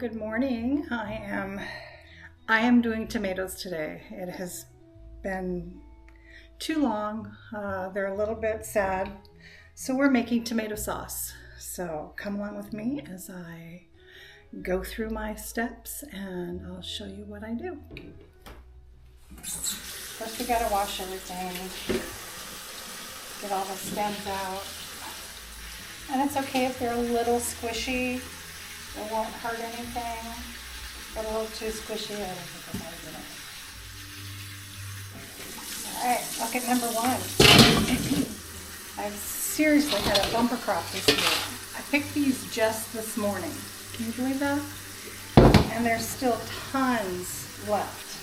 good morning. I am doing tomatoes today. It has been too long. They're a little bit sad. So we're making tomato sauce. So come along with me as I go through my steps and I'll show you what I do. First we gotta wash everything. Get all the stems out. And it's okay if they're a little squishy. It won't hurt anything. But a little too squishy, I don't think I'm gonna do it. Alright, bucket number one. I've seriously had a bumper crop this year. I picked these just this morning. Can you believe that? And there's still tons left.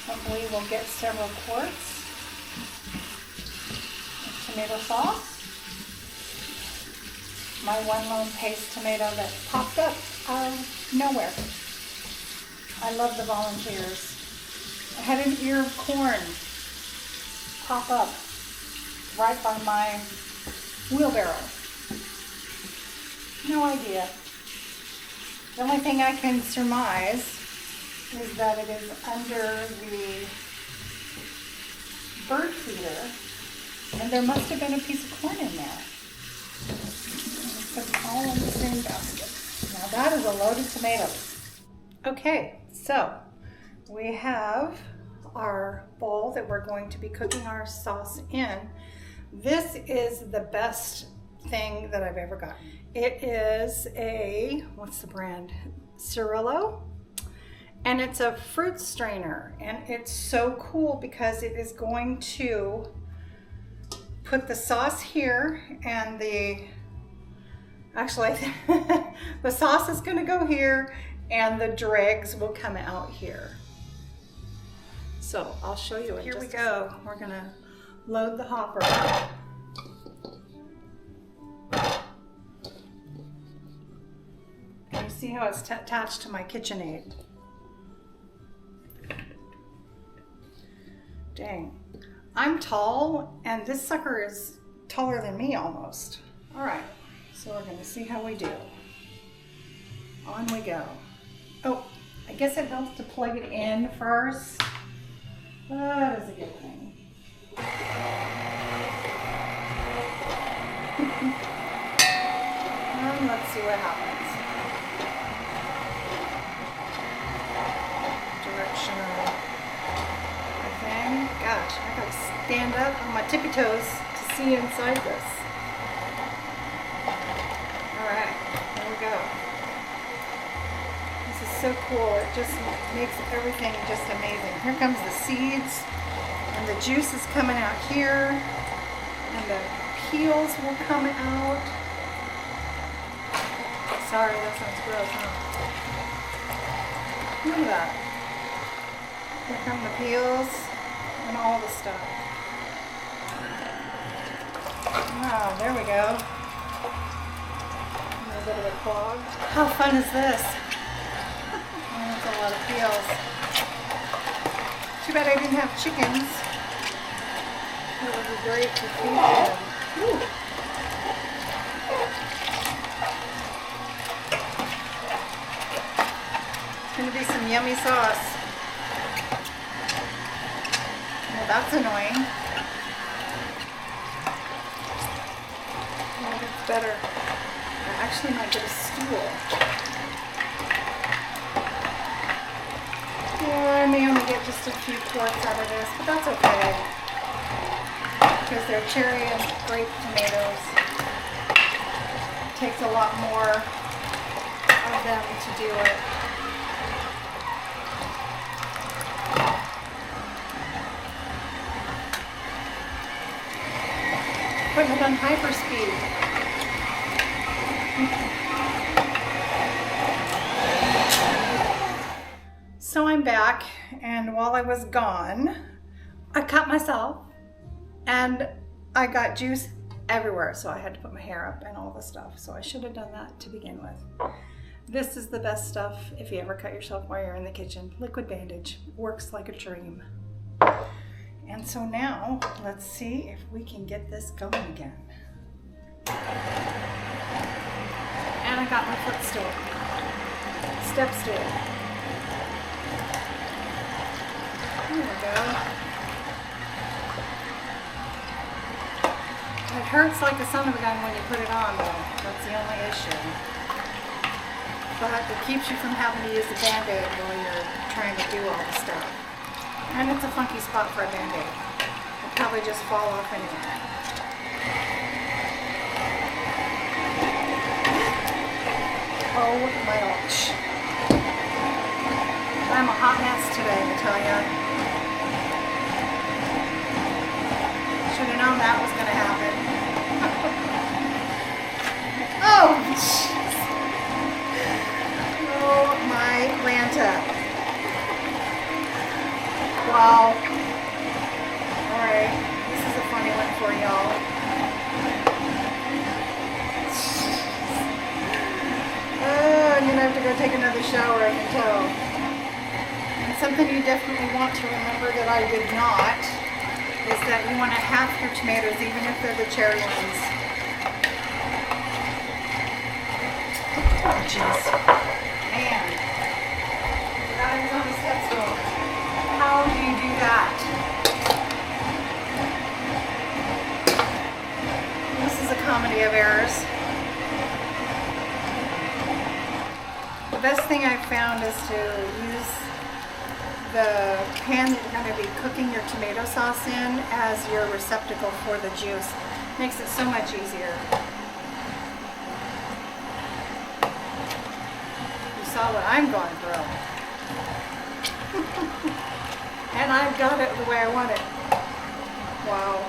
Hopefully we'll get several quarts of tomato sauce. My one lone paste tomato that popped up out of nowhere. I love the volunteers. I had an ear of corn pop up right by my wheelbarrow. No idea. The only thing I can surmise is that it is under the bird feeder, and there must have been a piece of corn in there. Put them all in the same basket. Now that is a load of tomatoes. Okay, so we have our bowl that we're going to be cooking our sauce in. This is the best thing that I've ever gotten. It is a, what's the brand? Cirillo. And it's a fruit strainer. And it's so cool because it is going to put the sauce here and actually, the sauce is going to go here and the dregs will come out here. So I'll show you it. Here we go. We're going to load the hopper. Can you see how it's attached to my KitchenAid? Dang. I'm tall and this sucker is taller than me almost. All right. So we're going to see how we do. On we go. Oh, I guess it helps to plug it in first. That is a good thing. And let's see what happens. Directional thing. Gosh, I got to stand up on my tippy toes to see inside this. Alright, there we go. This is so cool. It just makes everything just amazing. Here comes the seeds, and the juice is coming out here, and the peels will come out. Sorry, that sounds gross, huh? Look at that. Here come the peels and all the stuff. Wow, there we go. A little bit clogged. How fun is this? Oh, that's a lot of peels. Too bad I didn't have chickens. It would be great to feed them. Ooh. It's going to be some yummy sauce. Well, that's annoying. Oh, that's better. I actually might get a stool. Yeah, I may only get just a few quarts out of this, but that's okay. Because they're cherry and grape tomatoes. It takes a lot more of them to do it. Putting it on hyperspeed. So I'm back, and while I was gone, I cut myself, and I got juice everywhere, so I had to put my hair up and all the stuff. So I should have done that to begin with. This is the best stuff if you ever cut yourself while you're in the kitchen. Liquid bandage works like a dream. And so now, let's see if we can get this going again. And I got my footstool. step stool. There we go. It hurts like a son of a gun when you put it on though. That's the only issue. But it keeps you from having to use the Band-Aid while you're trying to do all the stuff. And it's a funky spot for a Band-Aid. It'll probably just fall off anyway. Oh my gosh. I'm a hot mess today, I tell ya. Should have known that was going to happen. Oh, jeez. Oh my Lanta. Wow. Alright, this is a funny one for y'all. I'm going to have to go take another shower, I can tell. And something you definitely want to remember that I did not is that you want to half your tomatoes, even if they're the cherry ones. Oh, jeez. Man. I was on the step stool. How do you do that? This is a comedy of errors. The best thing I've found is to use the pan that you're going to be cooking your tomato sauce in as your receptacle for the juice. Makes it so much easier. You saw what I'm going through. And I've got it the way I want it. Wow.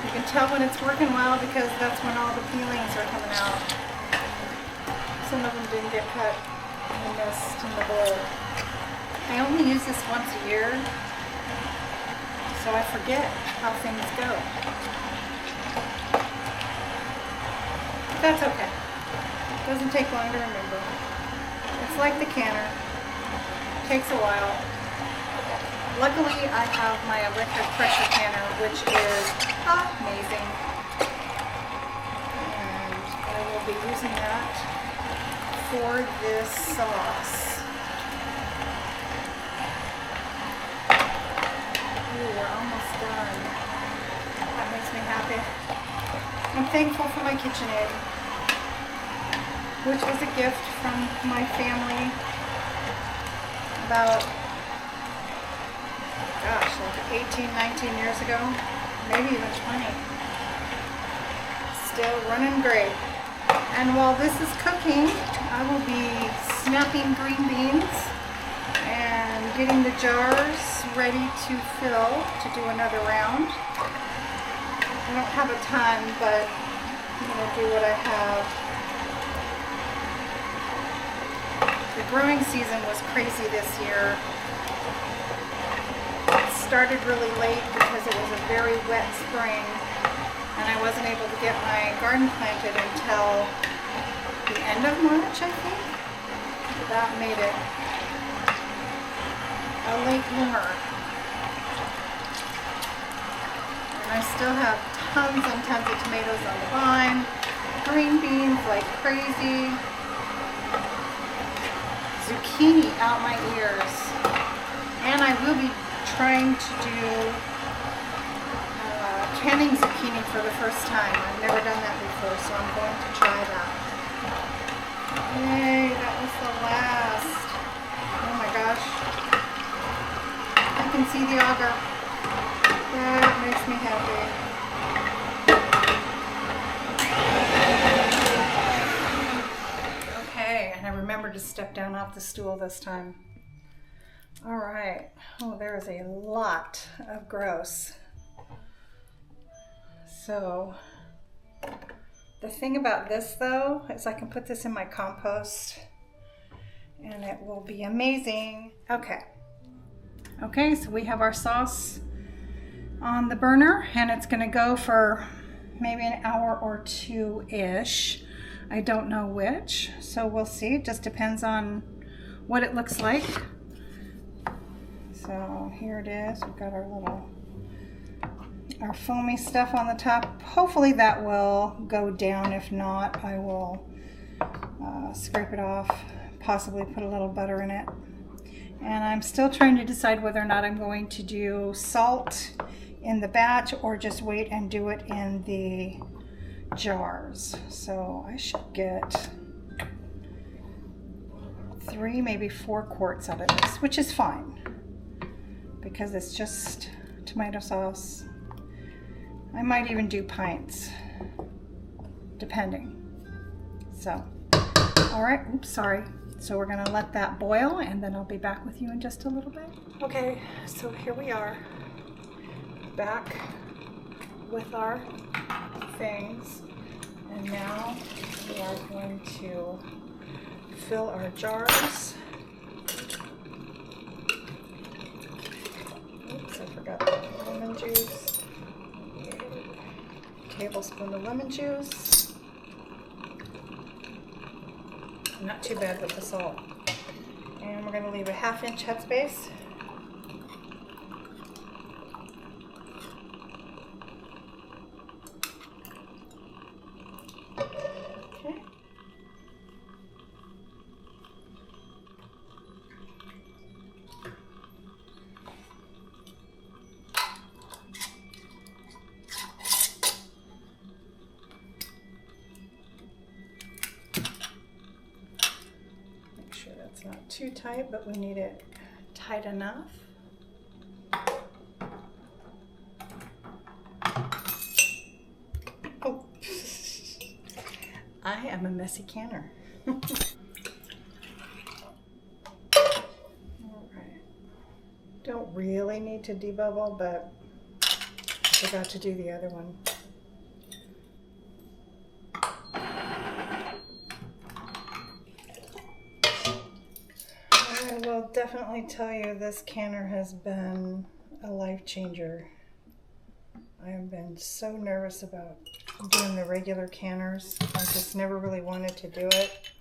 You can tell when it's working well because that's when all the peelings are coming out. Some of them didn't get cut and missed in the bowl. I only use this once a year, so I forget how things go. But that's okay. It doesn't take long to remember. It's like the canner. It takes a while. Luckily, I have my electric pressure canner, which is amazing. And I will be using that for this sauce. Ooh, we're almost done. That makes me happy. I'm thankful for my KitchenAid, which was a gift from my family about, gosh, like 18, 19 years ago, maybe even 20. Still running great. And while this is cooking, I will be snapping green beans and getting the jars ready to fill to do another round. I don't have a ton, but I'm going to do what I have. The growing season was crazy this year. It started really late because it was a very wet spring, and I wasn't able to get my garden planted until the end of March, I think. That made it a late bloomer. And I still have tons and tons of tomatoes on the vine, green beans like crazy, zucchini out my ears, and I will be trying to do canning zucchini for the first time. I've never done that before, so I'm going to try that. Yay, that was the last. Oh my gosh. I can see the auger. That makes me happy. Okay, and I remembered to step down off the stool this time. All right. Oh, there is a lot of gross. So, the thing about this though is I can put this in my compost and it will be amazing. Okay. Okay, so we have our sauce on the burner and it's gonna go for maybe an hour or two-ish. I don't know which, so we'll see. It just depends on what it looks like. So here it is. We've got our little our foamy stuff on the top. Hopefully that will go down. If not, I will scrape it off, possibly put a little butter in it. And I'm still trying to decide whether or not I'm going to do salt in the batch or just wait and do it in the jars. So I should get 3, maybe 4 quarts out of this, which is fine because it's just tomato sauce. I might even do pints, depending. So, all right, oops, sorry. So we're gonna let that boil and then I'll be back with you in just a little bit. Okay, so here we are, back with our things. And now we are going to fill our jars. Oops, I forgot the lemon juice. A tablespoon of lemon juice. Not too bad with the salt. And we're going to leave a 1/2 inch headspace. Okay. It's not too tight, but we need it tight enough. Oh, I am a messy canner. All right. Don't really need to debubble, but I forgot to do the other one. I will definitely tell you this canner has been a life changer. I have been so nervous about doing the regular canners. I just never really wanted to do it.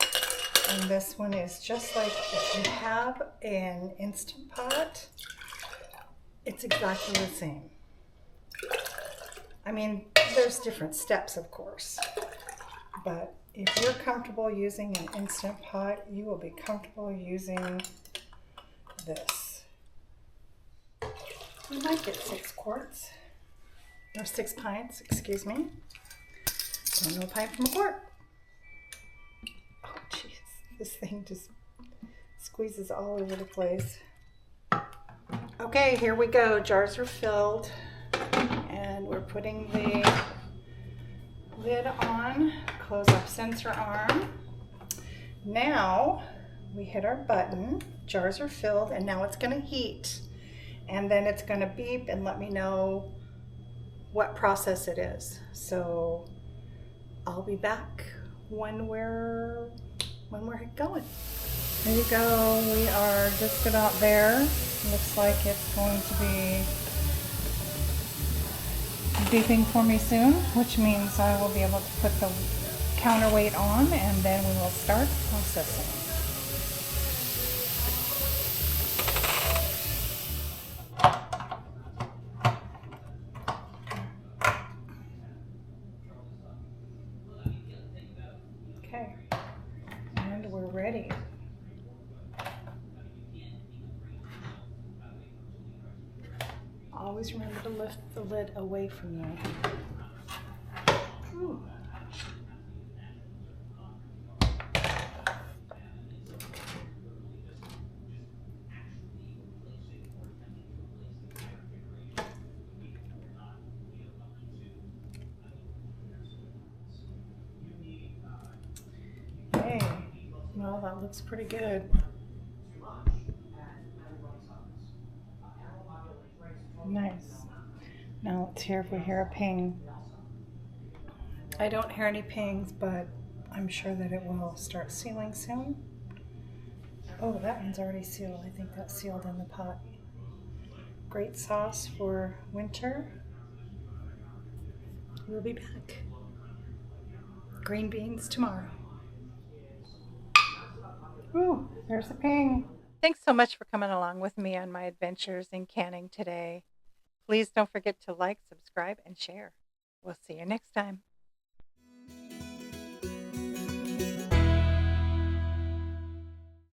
And this one is just like if you have an Instant Pot, it's exactly the same. I mean, there's different steps, of course, but if you're comfortable using an Instant Pot, you will be comfortable using this. We might get 6 quarts, or 6 pints, excuse me. Don't know a pint from a quart. Oh, jeez, this thing just squeezes all over the place. Okay, here we go. Jars are filled, and we're putting the lid on. Close up sensor arm. Now we hit our button, jars are filled, and now it's going to heat. And then it's going to beep and let me know what process it is. So I'll be back when we're going. There you go. We are just about there. Looks like it's going to be beeping for me soon, which means I will be able to put the counterweight on and then we will start processing. Okay, and we're ready. Always remember to lift the lid away from you. Ooh. Hey, well, that looks pretty good. Nice. Now let's hear if we hear a ping. I don't hear any pings, but I'm sure that it will start sealing soon. Oh, that one's already sealed. I think that's sealed in the pot. Great sauce for winter. We'll be back. Green beans tomorrow. Ooh, there's a ping. Thanks so much for coming along with me on my adventures in canning today. Please don't forget to like, subscribe, and share. We'll see you next time.